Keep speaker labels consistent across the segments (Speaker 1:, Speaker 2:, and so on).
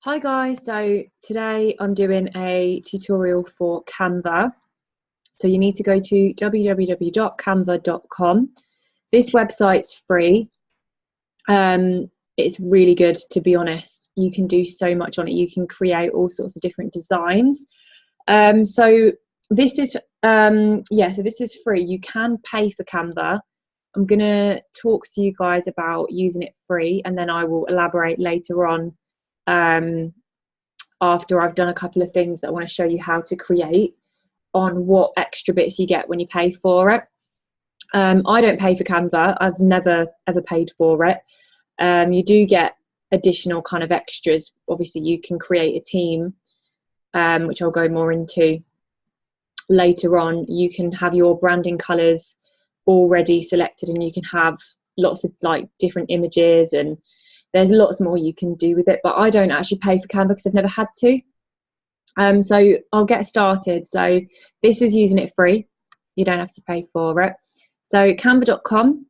Speaker 1: Hi guys, so today I'm doing a tutorial for Canva. So you need to go to www.canva.com. This website's free. It's really good, to be honest. You can do so much on it. You can create all sorts of different designs. So this is free. You can pay for Canva. I'm gonna talk to you guys about using it free, and then I will elaborate later on after I've done a couple of things that I want to show you how to create on what extra bits you get when you pay for it. I don't pay for Canva. I've never ever paid for it. You do get additional kind of extras. Obviously you can create a team, which I'll go more into later on. You can have your branding colors already selected, and you can have lots of like different images, and there's lots more you can do with it, but I don't actually pay for Canva because I've never had to. So I'll get started. So this is using it free. You don't have to pay for it. So canva.com.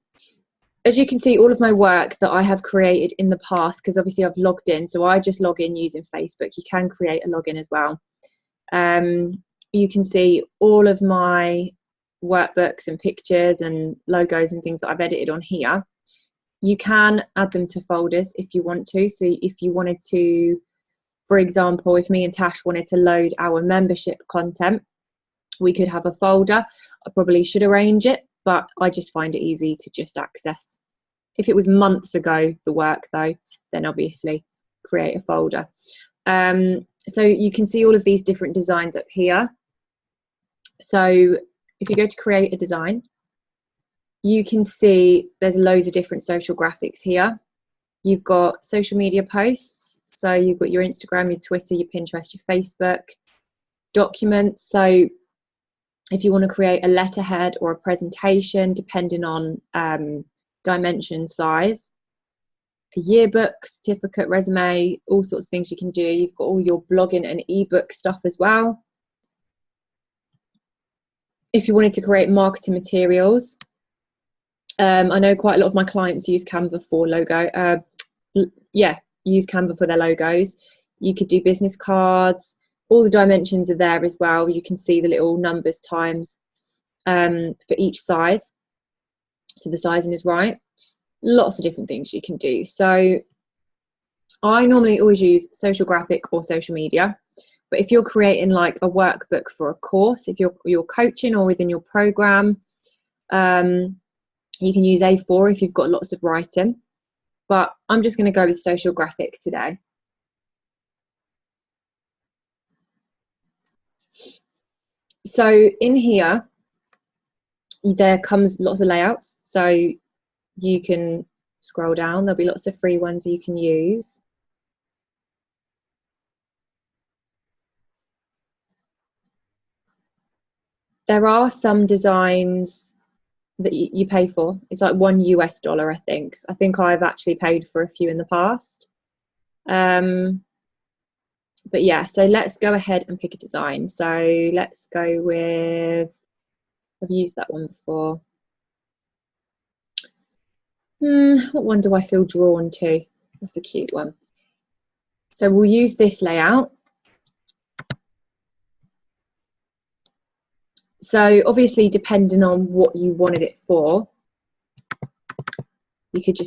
Speaker 1: As you can see, all of my work that I have created in the past, because obviously I've logged in, so I just log in using Facebook. You can create a login as well. You can see all of my workbooks and pictures and logos and things that I've edited on here. You can add them to folders if you want to. So if you wanted to, for example, if me and Tash wanted to load our membership content, we could have a folder. I probably should arrange it, but I just find it easy to just access. If it was months ago, the work though, then obviously create a folder. So you can see all of these different designs up here. So if you go to create a design, you can see there's loads of different social graphics here. You've got social media posts. So you've got your Instagram, your Twitter, your Pinterest, your Facebook, documents. So if you want to create a letterhead or a presentation, depending on dimension, size, a yearbook, certificate, resume, all sorts of things you can do. You've got all your blogging and ebook stuff as well. If you wanted to create marketing materials, I know quite a lot of my clients use Canva for use Canva for their logos. You could do business cards. All the dimensions are there as well. You can see the little numbers times for each size, so the sizing is right. Lots of different things you can do. So I normally always use social graphic or social media, but if you're creating like a workbook for a course, if you're coaching or within your program, you can use A4 if you've got lots of writing, but I'm just going to go with social graphic today. So in here, there comes lots of layouts. So you can scroll down. There'll be lots of free ones you can use. There are some designs that you pay for. It's like $1 US, I think. I think I've actually paid for a few in the past. But yeah, so let's go ahead and pick a design. So let's go with, I've used that one before. What one do I feel drawn to? That's a cute one. So we'll use this layout. So obviously, depending on what you wanted it for, you could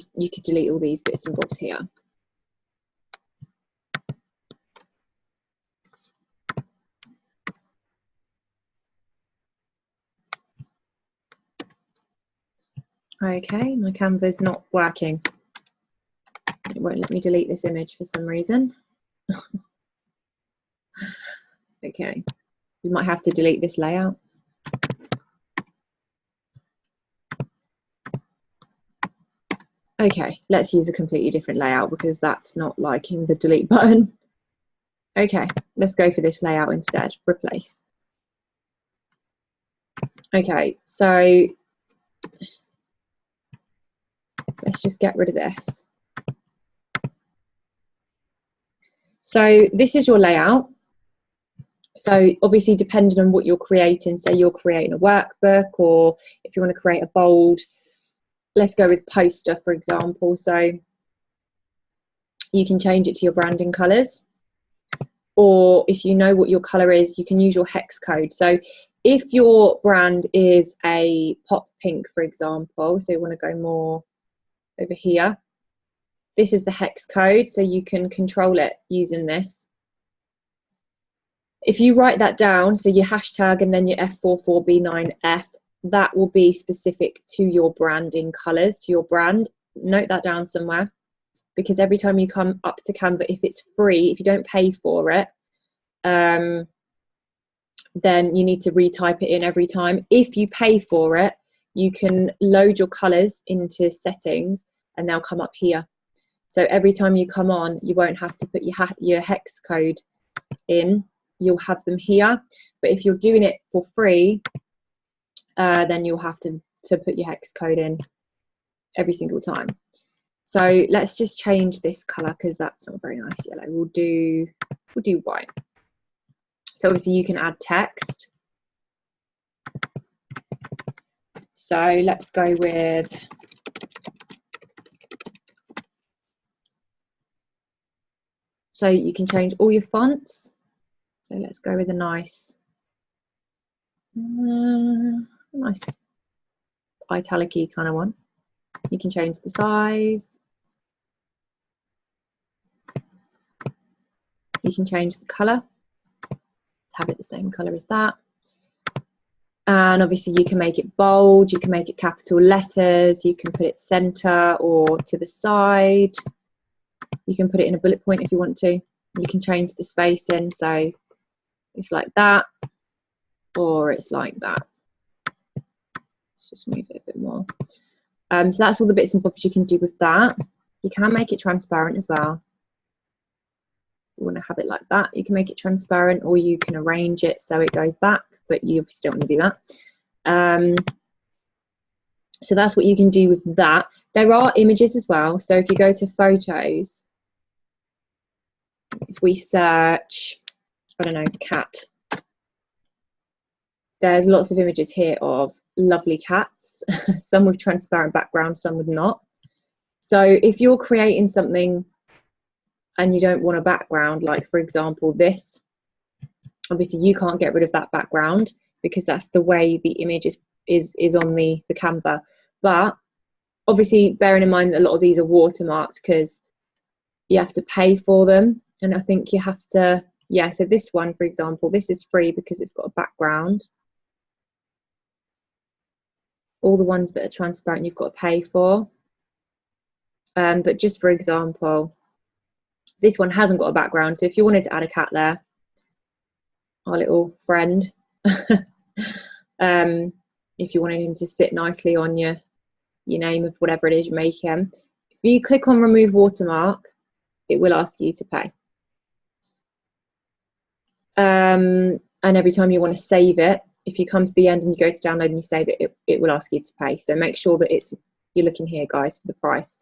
Speaker 1: delete all these bits and bobs here. Okay, my Canva's not working. It won't let me delete this image for some reason. Okay, we might have to delete this layout. Okay, let's use a completely different layout because that's not liking the delete button. Okay, let's go for this layout instead. Replace. Okay, so let's just get rid of this. So this is your layout. So obviously, depending on what you're creating, say you're creating a workbook, or if you want to create a bold, let's go with poster, for example. So you can change it to your branding colors. or if you know what your color is, you can use your hex code. So if your brand is a pop pink, for example, so you want to go more over here, this is the hex code, so you can control it using this. If you write that down, so your hashtag and then your F44B9F, that will be specific to your branding colors, to your brand. Note that down somewhere, because every time you come up to Canva, if it's free, if you don't pay for it, then you need to retype it in every time. If you pay for it, you can load your colors into settings and they'll come up here. So every time you come on, you won't have to put your hex code in, you'll have them here. But if you're doing it for free, then you'll have to put your hex code in every single time. So let's just change this color because that's not very nice yellow. We'll do white. So obviously you can add text. So let's go with so you can change all your fonts. So let's go with a nice italic-y kind of one. You can change the size. You can change the color to have it the same color as that. And obviously you can make it bold, you can make it capital letters, you can put it center or to the side. You can put it in a bullet point if you want to. You can change the spacing, so it's like that, or it's like that. Let's just move it a bit more. So that's all the bits and bobs you can do with that. You can make it transparent as well. You want to have it like that, you can make it transparent, or you can arrange it so it goes back, but you obviously don't want to do that. So that's what you can do with that. There are images as well. So if you go to photos, if we search, I don't know, cat, there's lots of images here of lovely cats, some with transparent background, some with not. So if you're creating something and you don't want a background, like for example this, obviously you can't get rid of that background because that's the way the image is on the Canva. But obviously bearing in mind that a lot of these are watermarked because you have to pay for them, and I think you have to, yeah, so this one, for example, this is free because it's got a background. All the ones that are transparent you've got to pay for. But just for example, this one hasn't got a background, so if you wanted to add a cat there, our little friend, if you wanted him to sit nicely on your name of whatever it is you make him, if you click on remove watermark, it will ask you to pay. And every time you want to save it, if you come to the end and you go to download and you save it, it will ask you to pay. So make sure that you're looking here, guys, for the price.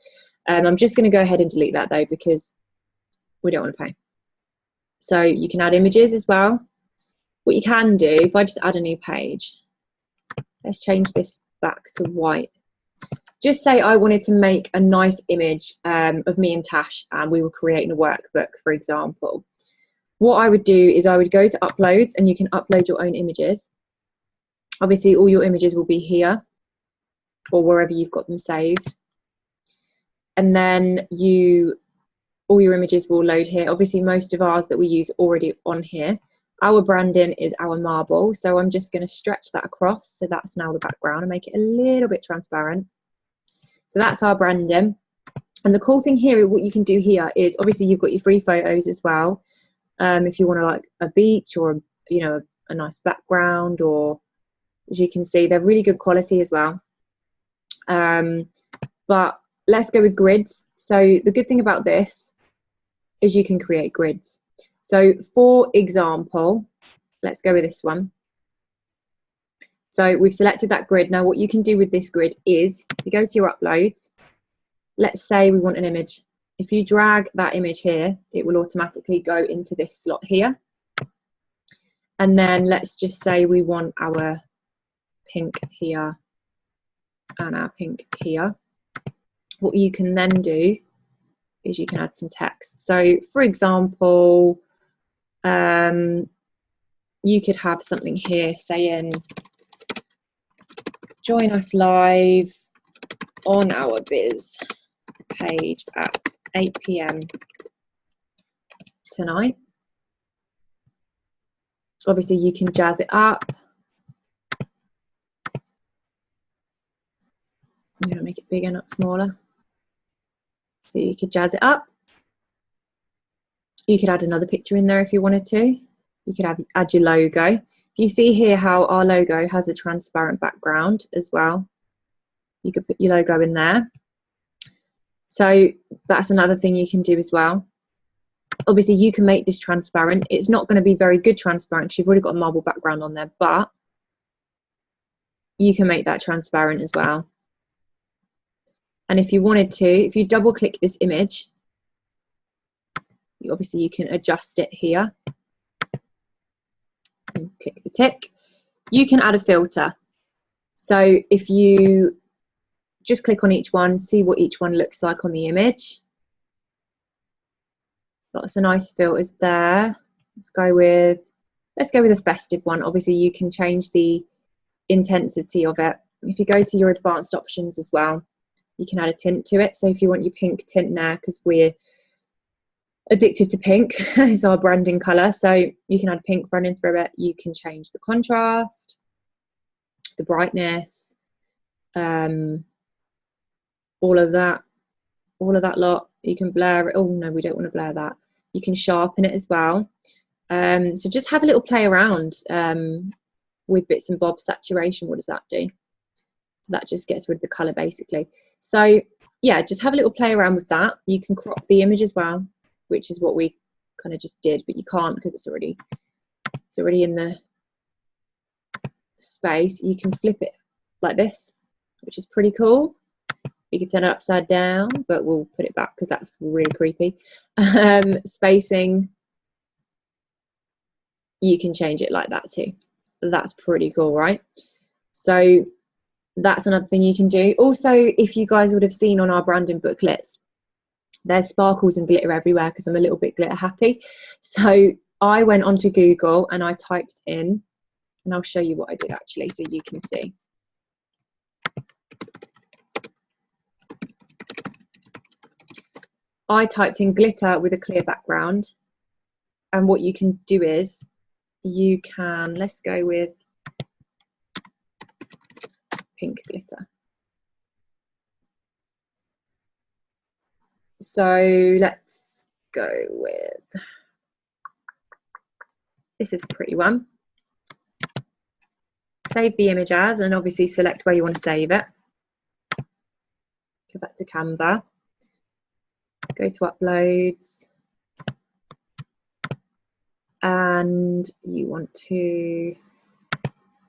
Speaker 1: I'm just going to go ahead and delete that though, because we don't want to pay. So you can add images as well. What you can do, if I just add a new page, let's change this back to white. Just say I wanted to make a nice image of me and Tash, and we were creating a workbook, for example. What I would do is I would go to uploads, and you can upload your own images. Obviously all your images will be here or wherever you've got them saved, and then all your images will load here. Obviously most of ours that we use already on here. Our branding is our marble, so I'm just going to stretch that across, so that's now the background, and make it a little bit transparent. So that's our branding. And the cool thing here, what you can do here is, obviously you've got your free photos as well. If you want to, like a beach or a nice background, or as you can see, they're really good quality as well. But let's go with grids. So the good thing about this is you can create grids. So for example, let's go with this one. So we've selected that grid. Now what you can do with this grid is, you go to your uploads, let's say we want an image. If you drag that image here, it will automatically go into this slot here. And then let's just say we want our pink here and our pink here. What you can then do is you can add some text. So for example, You could have something here saying, join us live on our biz page at 8 p.m. tonight. Obviously, you can jazz it up. I'm going to make it bigger, not smaller. So you could jazz it up. You could add another picture in there if you wanted to. You could add your logo. You see here how our logo has a transparent background as well. You could put your logo in there. So that's another thing you can do as well. Obviously, you can make this transparent. It's not going to be very good transparent because you've already got a marble background on there, but you can make that transparent as well. And if you wanted to, if you double click this image, obviously you can adjust it here and click the tick. You can add a filter. So if you just click on each one, see what each one looks like on the image. Lots of nice filters there. Let's go with a festive one. Obviously you can change the intensity of it. If you go to your advanced options as well, you can add a tint to it. So if you want your pink tint there, because we're addicted to pink, it's our branding colour, so you can add pink running through it. You can change the contrast, the brightness, all of that lot. You can blur it. Oh no, we don't want to blur that. You can sharpen it as well. So just have a little play around with bits and bobs. Saturation, what does that do? So that just gets rid of the colour basically. So yeah, just have a little play around with that. You can crop the image as well, which is what we kind of just did, but you can't because it's already in the space. You can flip it like this, which is pretty cool. You can turn it upside down, but we'll put it back because that's really creepy. Spacing, you can change it like that too. That's pretty cool, right? So that's another thing you can do. Also, if you guys would have seen on our branding booklets, there's sparkles and glitter everywhere because I'm a little bit glitter happy. So I went onto Google and I typed in, and I'll show you what I did actually so you can see. I typed in glitter with a clear background, and what you can do is you can, let's go with pink glitter. So let's go with, this is a pretty one. Save the image as, and obviously select where you want to save it. Go back to Canva. Go to uploads. And you want to,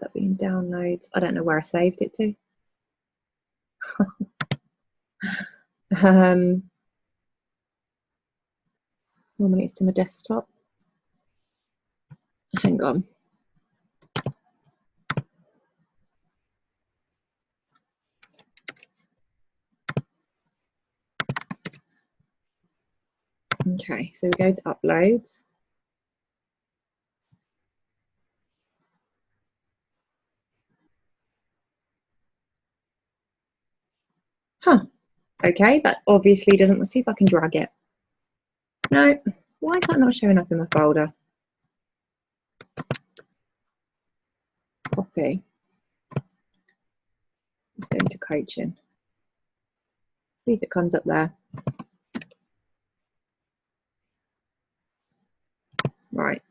Speaker 1: that being downloads. I don't know where I saved it to. Normally it's to my desktop. Hang on. Okay, so we go to uploads. Huh. Okay, that obviously doesn't, let's see if I can drag it. No, why is that not showing up in my folder? Copy. Let's go into coaching. See if it comes up there. Right.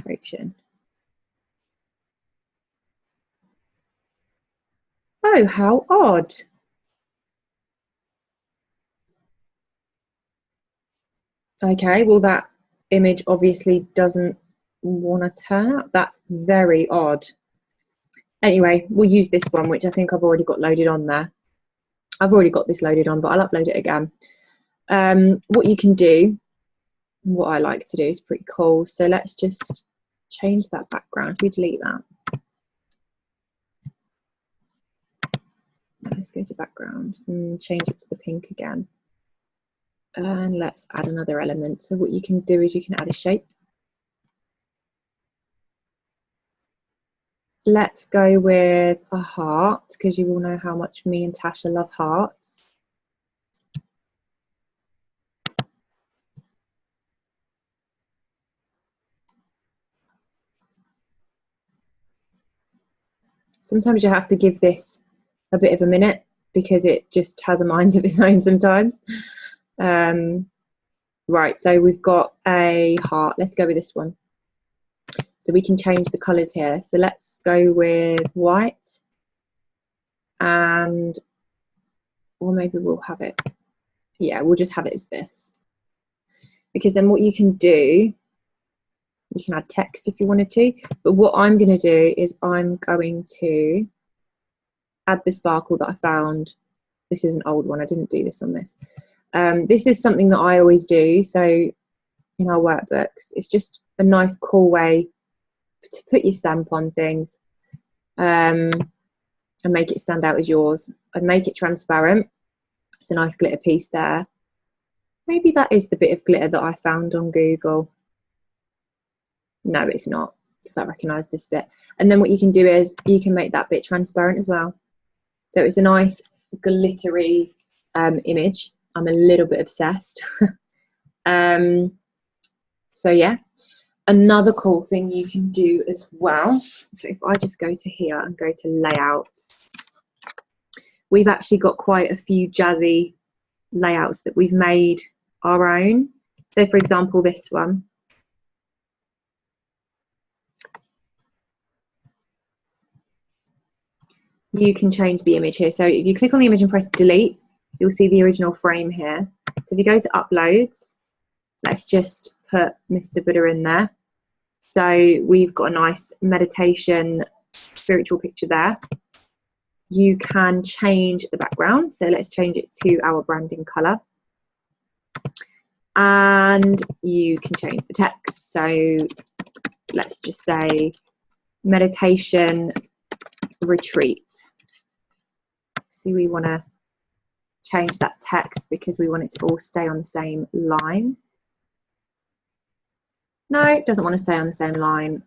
Speaker 1: Coaching. Oh, how odd. Okay, well that image obviously doesn't want to turn up. That's very odd. Anyway, we'll use this one, which I think I've already got loaded on there. I've already got this loaded on, but I'll upload it again. What you can do, what I like to do is pretty cool. So let's just change that background. If we delete that. Let's go to background and change it to the pink again. And let's add another element. So what you can do is you can add a shape. Let's go with a heart, because you all know how much me and Tasha love hearts. Sometimes you have to give this a bit of a minute because it just has a mind of its own sometimes. Right, so we've got a heart. Let's go with this one. So we can change the colours here. So let's go with white, and or maybe we'll have it. Yeah, we'll just have it as this. Because then what you can do, you can add text if you wanted to, but what I'm going to do is I'm going to add the sparkle that I found. This is an old one, I didn't do this on this. This is something that I always do, so in our workbooks, it's just a nice cool way to put your stamp on things and make it stand out as yours. I'd make it transparent. It's a nice glitter piece there. Maybe that is the bit of glitter that I found on Google. No, it's not, because I recognise this bit. And then what you can do is you can make that bit transparent as well. So it's a nice glittery image. I'm a little bit obsessed. So yeah, another cool thing you can do as well. So if I just go to here and go to layouts, we've actually got quite a few jazzy layouts that we've made our own. So for example, this one. You can change the image here. So if you click on the image and press delete, you'll see the original frame here. So if you go to uploads, let's just put Mr. Buddha in there. So we've got a nice meditation spiritual picture there. You can change the background. So let's change it to our branding color. And you can change the text. So let's just say meditation retreat. So we want to change that text because we want it to all stay on the same line. No, it doesn't want to stay on the same line.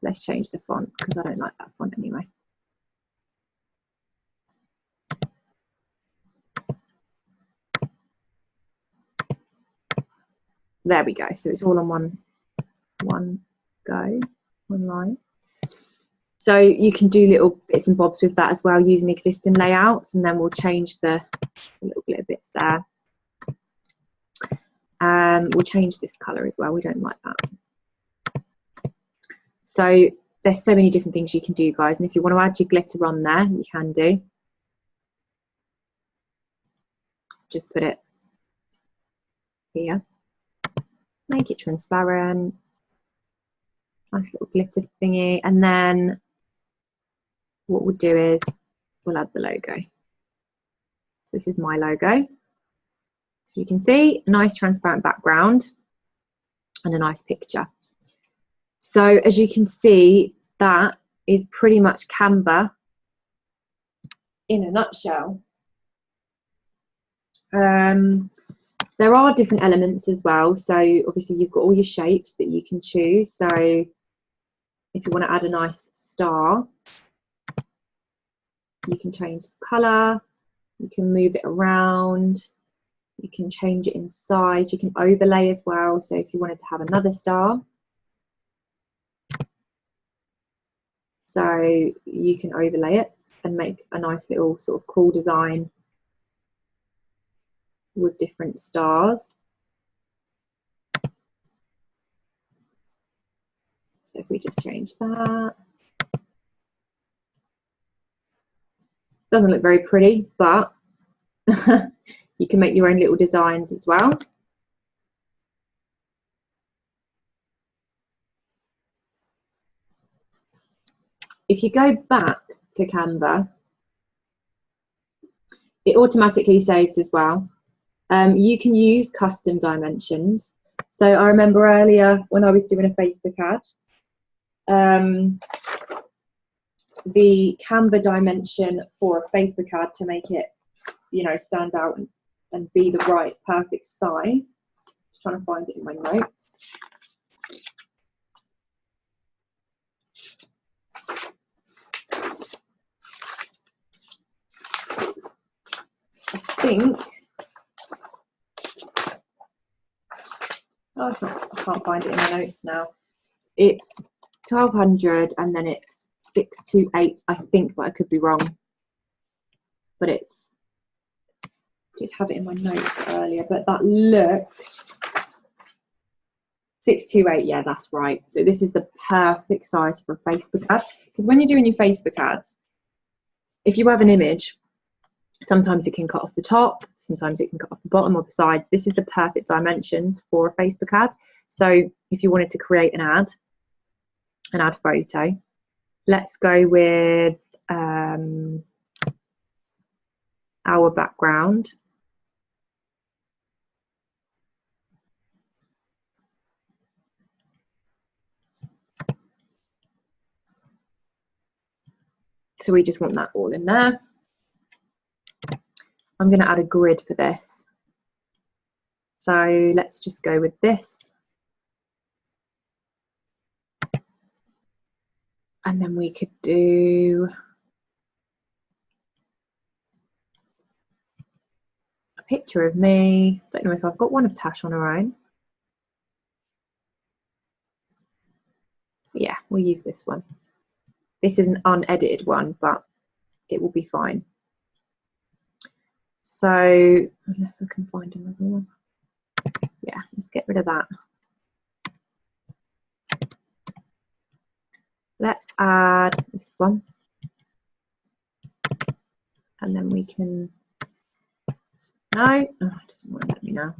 Speaker 1: Let's change the font because I don't like that font anyway. There we go. So it's all on one line. So you can do little bits and bobs with that as well using existing layouts, and then we'll change the little glitter bits there. We'll change this colour as well. We don't like that. So there's so many different things you can do, guys, and if you want to add your glitter on there, you can do. Just put it here. Make it transparent. Nice little glitter thingy, and then what we'll do is we'll add the logo. So this is my logo. So you can see a nice transparent background and a nice picture. So as you can see, that is pretty much Canva in a nutshell. There are different elements as well. So obviously you've got all your shapes that you can choose. So if you want to add a nice star, you can change the colour, you can move it around, you can change it inside, you can overlay as well. So if you wanted to have another star, so you can overlay it and make a nice little sort of cool design with different stars. So if we just change that, doesn't look very pretty, but you can make your own little designs as well. If you go back to Canva, it automatically saves as well. You can use custom dimensions. So I remember earlier when I was doing a Facebook ad, the Canva dimension for a Facebook ad to make it, you know, stand out and and be the right perfect size. Just trying to find it in my notes. I think, oh, it's not, I can't find it in my notes now. It's 1200 and then it's 628, I think, but I could be wrong. But it's, I did have it in my notes earlier, but that looks 628, yeah, that's right. So this is the perfect size for a Facebook ad. Because when you're doing your Facebook ads, if you have an image, sometimes it can cut off the top, sometimes it can cut off the bottom or the sides. This is the perfect dimensions for a Facebook ad. So if you wanted to create an ad photo, let's go with our background. So we just want that all in there. I'm going to add a grid for this. So let's just go with this. And then we could do a picture of me. Don't know if I've got one of Tash on her own. Yeah, we'll use this one. This is an unedited one, but it will be fine. So, unless I can find another one. Yeah, let's get rid of that. Let's add this one. And then we can, no, oh, it doesn't want to let me now.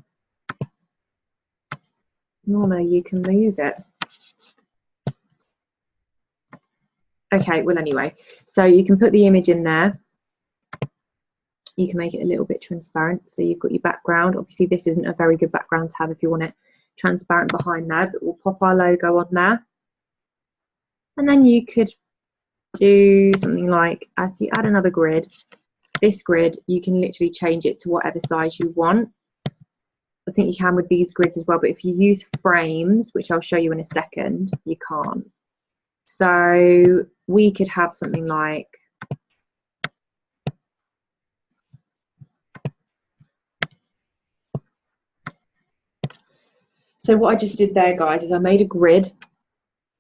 Speaker 1: Normally you can move it. Okay, well anyway, so you can put the image in there. You can make it a little bit transparent. So you've got your background. Obviously this isn't a very good background to have if you want it transparent behind there, but we'll pop our logo on there. And then you could do something like, if you add another grid, this grid, you can literally change it to whatever size you want. I think you can with these grids as well, but if you use frames, which I'll show you in a second, you can't. So we could have something like, so what I just did there, guys, is I made a grid,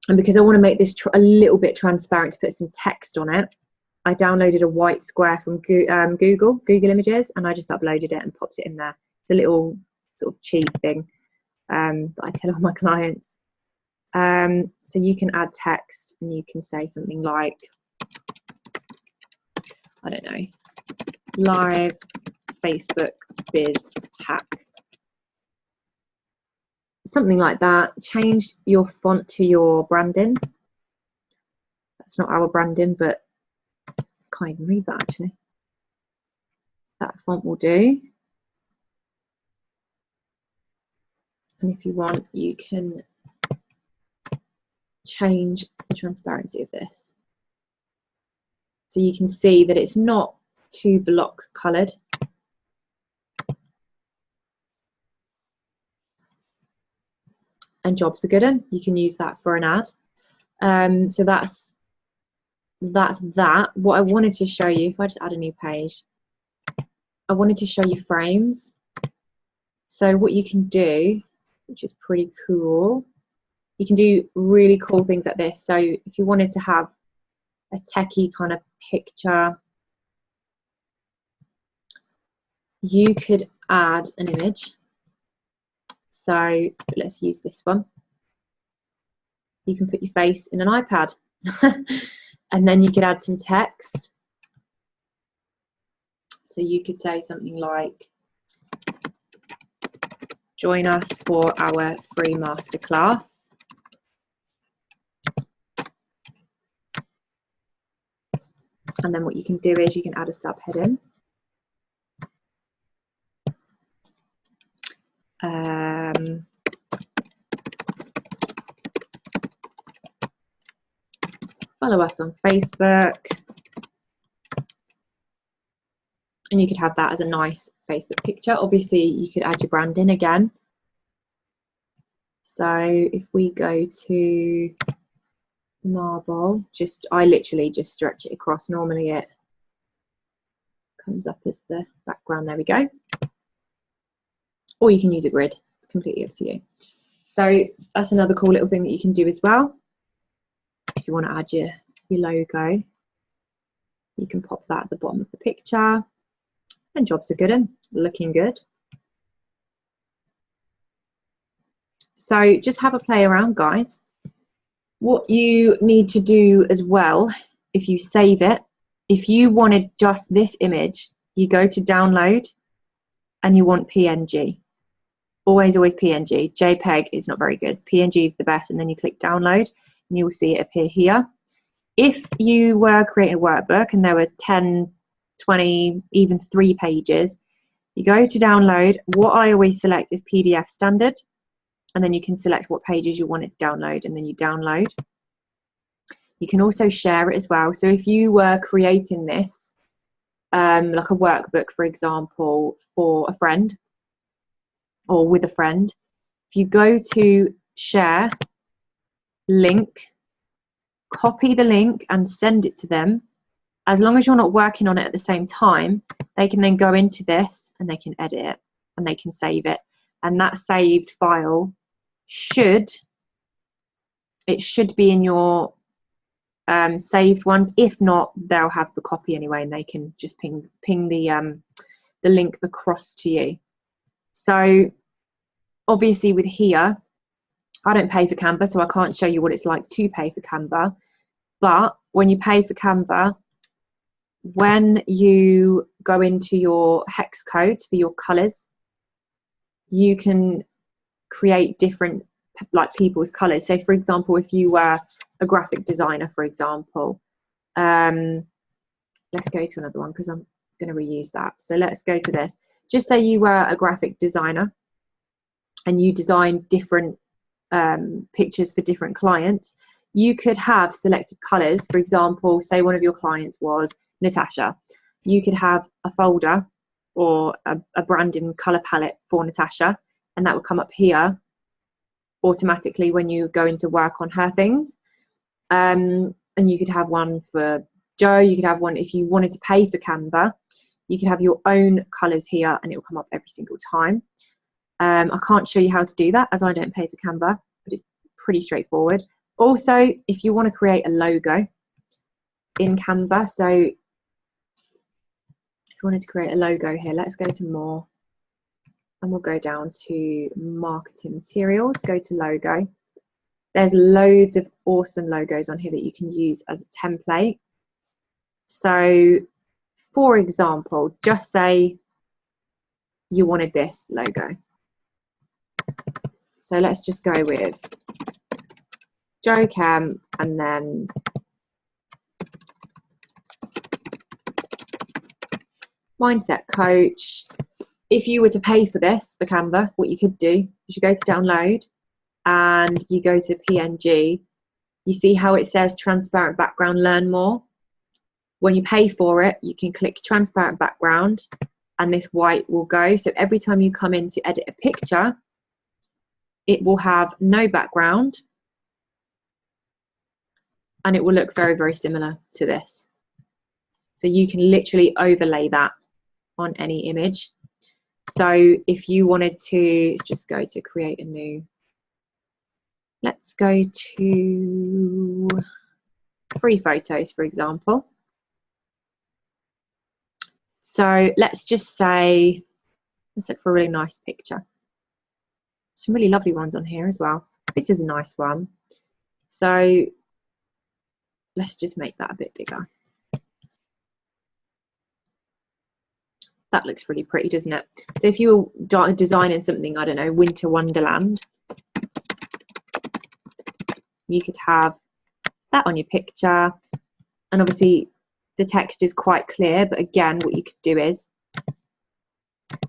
Speaker 1: and because I want to make this a little bit transparent to put some text on it, I downloaded a white square from Google Images, and I just uploaded it and popped it in there. It's a little sort of cheap thing that I tell all my clients. So you can add text and you can say something like, I don't know, live Facebook biz hack. Something like that. Change your font to your branding. That's not our branding, but I can't even read that actually. That font will do. And if you want, you can change the transparency of this. So you can see that it's not too block coloured. And jobs are good. You can use that for an ad. So that's that. What I wanted to show you, if I just add a new page, I wanted to show you frames. So what you can do, which is pretty cool, you can do really cool things like this. So if you wanted to have a techie kind of picture, you could add an image. So let's use this one. You can put your face in an iPad and then you could add some text. So you could say something like, join us for our free masterclass. And then what you can do is you can add a subheading. Follow us on Facebook. And you could have that as a nice Facebook picture. Obviously, you could add your brand in again. So if we go to marble, I literally just stretch it across. Normally it comes up as the background. There we go. Or you can use a grid. It's completely up to you. So that's another cool little thing that you can do as well. If you want to add your logo, you can pop that at the bottom of the picture, and jobs are good and looking good. So just have a play around, guys. What you need to do as well, if you save it, if you wanted just this image, you go to download and you want PNG. Always PNG. JPEG is not very good. PNG is the best, and then you click download and you will see it appear here. If you were creating a workbook and there were 10, 20, even 3 pages, you go to download. What I always select is PDF standard, and then you can select what pages you want it to download, and then you download. You can also share it as well. So if you were creating this, like a workbook, for example, for a friend or with a friend, if you go to share, link, copy the link and send it to them, as long as you're not working on it at the same time, they can then go into this and they can edit it and they can save it. And that saved file should be in your saved ones. If not, they'll have the copy anyway, and they can just ping the link across to you. So obviously with here, I don't pay for Canva, so I can't show you what it's like to pay for Canva. But when you pay for Canva, when you go into your hex codes for your colors, you can create different like people's colors. So for example, if you were a graphic designer, for example, let's go to another one because I'm going to reuse that. So let's go to this. Just say you were a graphic designer and you design different pictures for different clients. You could have selected colors. For example, say one of your clients was Natasha. You could have a folder or a branding color palette for Natasha, and that would come up here automatically when you go into work on her things. And you could have one for Joe. You could have one if you wanted to pay for Canva. You could have your own colors here and it will come up every single time. I can't show you how to do that as I don't pay for Canva, but it's pretty straightforward. Also, if you want to create a logo in Canva, so if you wanted to create a logo here, let's go to more and we'll go down to marketing materials, go to logo. There's loads of awesome logos on here that you can use as a template. So for example, just say you wanted this logo. So let's just go with Joe Cam and then mindset coach. If you were to pay for this for Canva, what you could do is you go to download and you go to PNG. You see how it says transparent background, learn more. When you pay for it, you can click transparent background and this white will go. So every time you come in to edit a picture, it will have no background and it will look very, very similar to this. So you can literally overlay that on any image. So if you wanted to just go to create a new, let's go to free photos, for example. So let's just say, let's look for a really nice picture. Some really lovely ones on here as well. This is a nice one. So let's just make that a bit bigger. That looks really pretty, doesn't it? So if you were designing something, I don't know, Winter Wonderland, you could have that on your picture. And obviously the text is quite clear, but again, what you could do is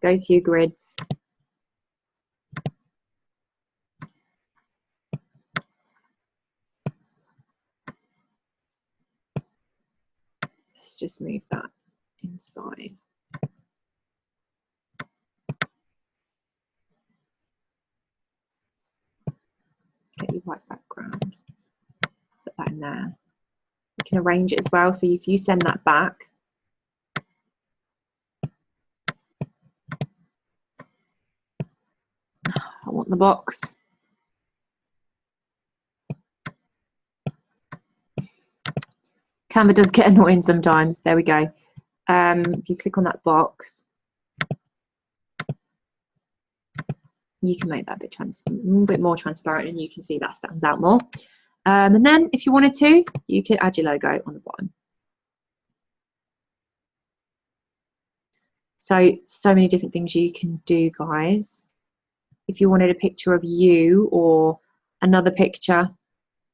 Speaker 1: go to your grids, let's just move that in size. white background. Put that in there. You can arrange it as well. So if you send that back, I want the box. Canva does get annoying sometimes. There we go. If you click on that box, you can make that a bit more transparent, and you can see that stands out more. And then if you wanted to, you could add your logo on the bottom. So many different things you can do, guys. If you wanted a picture of you or another picture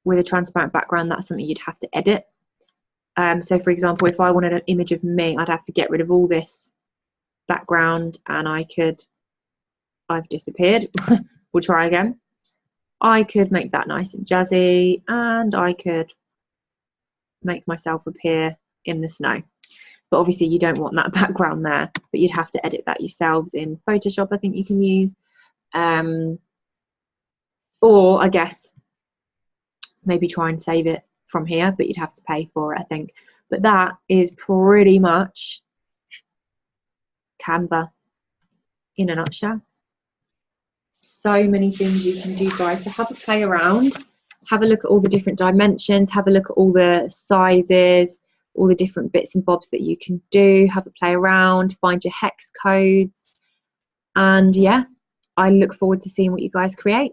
Speaker 1: with a transparent background, that's something you'd have to edit. So for example, if I wanted an image of me, I'd have to get rid of all this background, and I've disappeared. We'll try again. I could make that nice and jazzy, and I could make myself appear in the snow. But obviously you don't want that background there, but you'd have to edit that yourselves in Photoshop, I think you can use. Or I guess maybe try and save it from here, but you'd have to pay for it, I think. But that is pretty much Canva in a nutshell. So many things you can do, guys. So have a play around, have a look at all the different dimensions, have a look at all the sizes, all the different bits and bobs that you can do, have a play around, find your hex codes, and yeah, I look forward to seeing what you guys create.